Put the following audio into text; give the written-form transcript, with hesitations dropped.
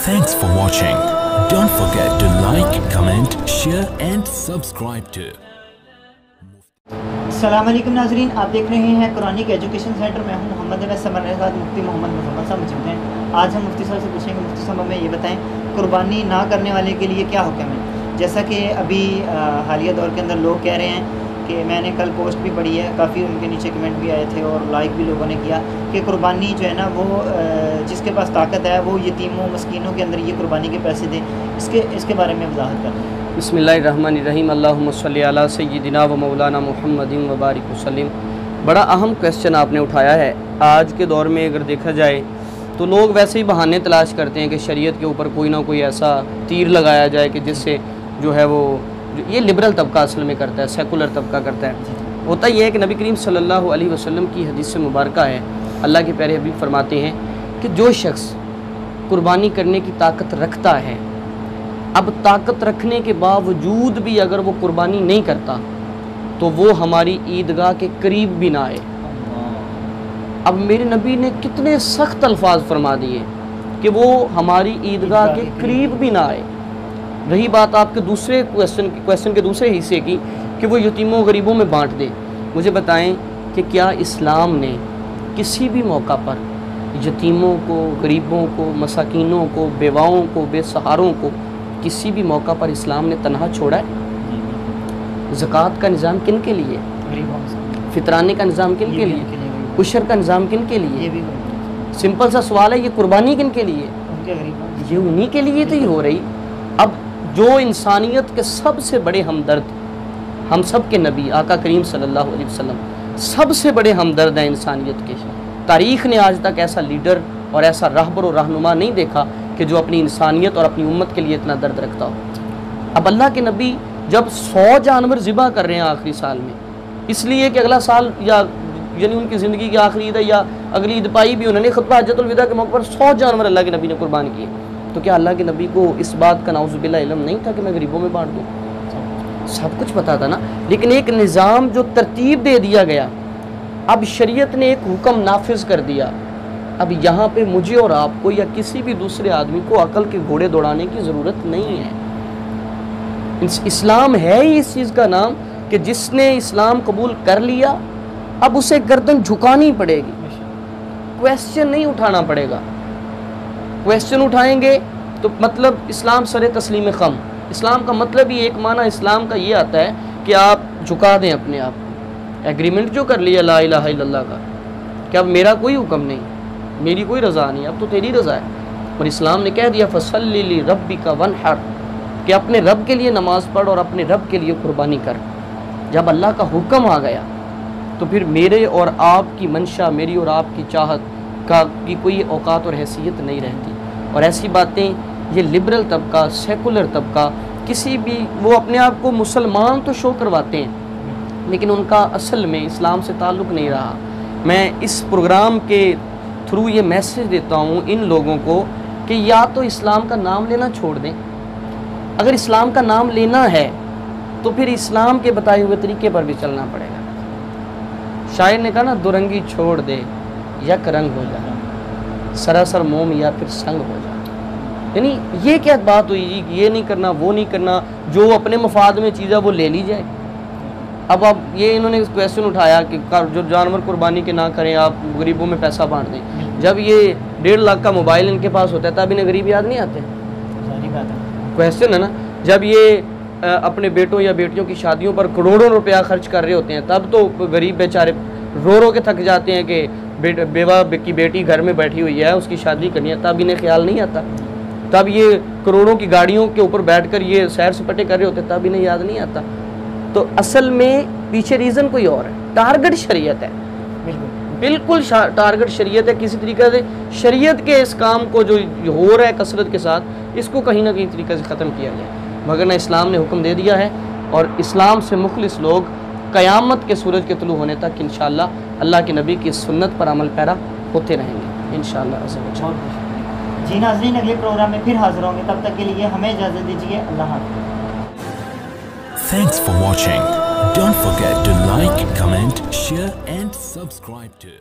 Thanks for watching. Don't forget to like, comment, share and subscribe to. السلام علیکم ناظرین، آپ دیکھ رہے ہیں قرآنک ایجوکیشن سینٹر. میں ہوں محمد نوید سمر کے ساتھ مفتی محمد مظفر صاحب موجود ہیں. آج ہم مفتی صاحب سے پوچھیں گے، مفتی صاحب ہمیں یہ بتائیں قربانی نہ کرنے والے کے لیے کیا حکم ہے؟ جیسا کہ ابھی حالیہ دور کے اندر لوگ کہہ رہے ہیں کہ میں نے کل پوسٹ بھی پڑھی ہے، کافی ان کے نیچے کمنٹ بھی آئے تھے اور لائک بھی لوگوں نے کیا کہ قربانی جو ہے نا وہ جس کے پاس طاقت ہے وہ یتیموں مسکینوں کے اندر یہ قربانی کے پیسے دیں. اس کے بارے میں وضاحت کریں. بسم اللہ الرحمن الرحیم. اللہم صلی علی سیدنا و مولانا محمد و بارک وسلم. بڑا اہم کویسچن آپ نے اٹھایا ہے. آج کے دور میں اگر دیکھا جائے تو لوگ ویسے ہی بہانے تلاش کرتے ہیں کہ شریعت کے اوپر کوئی نہ کوئی ایسا تیر لگایا جائے کہ جس سے جو ہے وہ یہ لبرل طبقہ اصل میں کرتا ہے، سیکولر طبقہ کرتا ہے. ہوتا یہ ہے کہ نبی کریم صلی اللہ علیہ وسلم کی حدیث مبارکہ ہے، اللہ کے پیارے حبیب فرماتے ہیں کہ جو شخص قربانی کرنے کی طاقت رکھتا ہے، اب طاقت رکھنے کے باوجود بھی اگر وہ قربانی نہیں کرتا تو وہ ہماری عیدگاہ کے قریب بھی نہ آئے. اب میرے نبی نے کتنے سخت الفاظ فرما دیے کہ وہ ہماری عیدگاہ کے قریب بھی نہ آئے. رہی بات آپ کے دوسرے کویسچن کے دوسرے حصے کی کہ وہ یتیموں غریبوں میں بانٹ دے، مجھے بتائیں کہ کیا اسلام نے کسی بھی موقع پر یتیموں کو، غریبوں کو، مساکینوں کو، بیواؤں کو، بے سہاروں کو کسی بھی موقع پر اسلام نے تنہا چھوڑا ہے؟ زکوٰۃ کا نظام کن کے لیے؟ فطرانے کا نظام کن کے لیے؟ عشر کا نظام کن کے لیے؟ سمپل سا سوال ہے، یہ قربانی کن کے لیے؟ یہ انہی کے لیے تو ہی ہو رہی. اب جو انسانیت کے سب سے بڑے ہمدرد، ہم سب کے نبی آقا کریم صلی اللہ علیہ وسلم سب سے بڑے ہمدرد ہیں انسانیت کے. تاریخ نے آج تک ایسا لیڈر اور ایسا راہبر و رہنما نہیں دیکھا کہ جو اپنی انسانیت اور اپنی امت کے لیے اتنا درد رکھتا ہو. اب اللہ کے نبی جب 100 جانور ذبح کر رہے ہیں آخری سال میں، اس لیے کہ اگلا سال یعنی ان کی زندگی کی آخری عید ہے یا اگلی عید پائی بھی، انہوں نے خطبہ حجۃ الوداع کے موقع پر 100 جانور اللہ کے نبی نے قربان کیے. تو کیا اللہ کے نبی کو اس بات کا نعوذ باللہ علم نہیں تھا کہ میں غریبوں میں بانٹ دوں؟ سب کچھ پتا تھا نا. لیکن ایک نظام جو ترتیب دے دیا گیا، اب شریعت نے ایک حکم نافذ کر دیا. اب یہاں پہ مجھے اور آپ کو یا کسی بھی دوسرے آدمی کو عقل کے گھوڑے دوڑانے کی ضرورت نہیں ہے. اسلام ہے ہی اس چیز کا نام کہ جس نے اسلام قبول کر لیا اب اسے گردن جھکانی پڑے گی، کویسچن نہیں اٹھانا پڑے گا. کویسچن اٹھائیں گے تو مطلب اسلام سر تسلیم خم. اسلام کا مطلب ہی ایک معنی اسلام کا یہ آتا ہے کہ آپ جھکا دیں اپنے آپ کو. ایگریمنٹ جو کر لیا لا الہ الا اللہ کا کہ اب میرا کوئی حکم نہیں، میری کوئی رضا نہیں، اب تو تیری رضا ہے. اور اسلام نے کہہ دیا فصلی لربک وانحر کہ اپنے رب کے لیے نماز پڑھ اور اپنے رب کے لیے قربانی کر. جب اللہ کا حکم آ گیا تو پھر میرے اور آپ کی منشا، میری اور آپ کی چاہت کی کوئی اوقات اور حیثیت نہیں رہتی. اور ایسی باتیں یہ لبرل طبقہ، سیکولر طبقہ، کسی بھی وہ اپنے آپ کو مسلمان تو شو کرواتے ہیں لیکن ان کا اصل میں اسلام سے تعلق نہیں رہا. میں اس پروگرام کے تھرو یہ میسج دیتا ہوں ان لوگوں کو کہ یا تو اسلام کا نام لینا چھوڑ دیں. اگر اسلام کا نام لینا ہے تو پھر اسلام کے بتائے ہوئے طریقے پر بھی چلنا پڑے گا. شاعر نے کہا نا، دو رنگی چھوڑ دے یک رنگ ہو جا، سراسر موم یا پھر سنگ ہو جا. یعنی یہ کیا بات ہوئی جی کہ یہ نہیں کرنا وہ نہیں کرنا، جو اپنے مفاد میں چیز ہے وہ لے لی جائے. اب یہ انہوں نے کویسچن اٹھایا کہ جو جانور قربانی کے نہ کریں، آپ غریبوں میں پیسہ بانٹ دیں. جب یہ 1.5 لاکھ کا موبائل ان کے پاس ہوتا ہے تب انہیں غریب یاد نہیں آتے؟ کویسچن ہے نا. جب یہ اپنے بیٹوں یا بیٹیوں کی شادیوں پر کروڑوں روپیہ خرچ کر رہے ہوتے ہیں تب تو غریب بیچارے رو کے تھک جاتے ہیں کہ بیوہ کی بیٹی گھر میں بیٹھی ہوئی ہے، اس کی شادی کرنی ہے، تب انہیں خیال نہیں آتا. تب یہ کروڑوں کی گاڑیوں کے اوپر بیٹھ کر یہ سیر سپاٹے کر رہے ہوتے ہیں تب انہیں یاد نہیں آتا. تو اصل میں پیچھے ریزن کوئی اور ہے. ٹارگٹ شریعت ہے، بالکل ٹارگٹ شریعت ہے. کسی طریقے سے شریعت کے اس کام کو جو ہو رہا ہے کثرت کے ساتھ، اس کو کہیں نہ کہیں طریقے سے ختم کیا گیا. مگر نہ اسلام نے حکم دے دیا ہے اور اسلام سے مخلص لوگ قیامت کے سورج کے طلوع ہونے تک انشاءاللہ اللہ کے نبی کی سنت پر عمل پیرا ہوتے رہیں گے انشاءاللہ. جی ناظرین، اگلے پروگرام میں پھر حاضر ہوں گے، تب تک کے لیے ہمیں اجازت دیجیے. اللہ حافظ. Thanks for watching. Don't forget to like, comment, share and subscribe to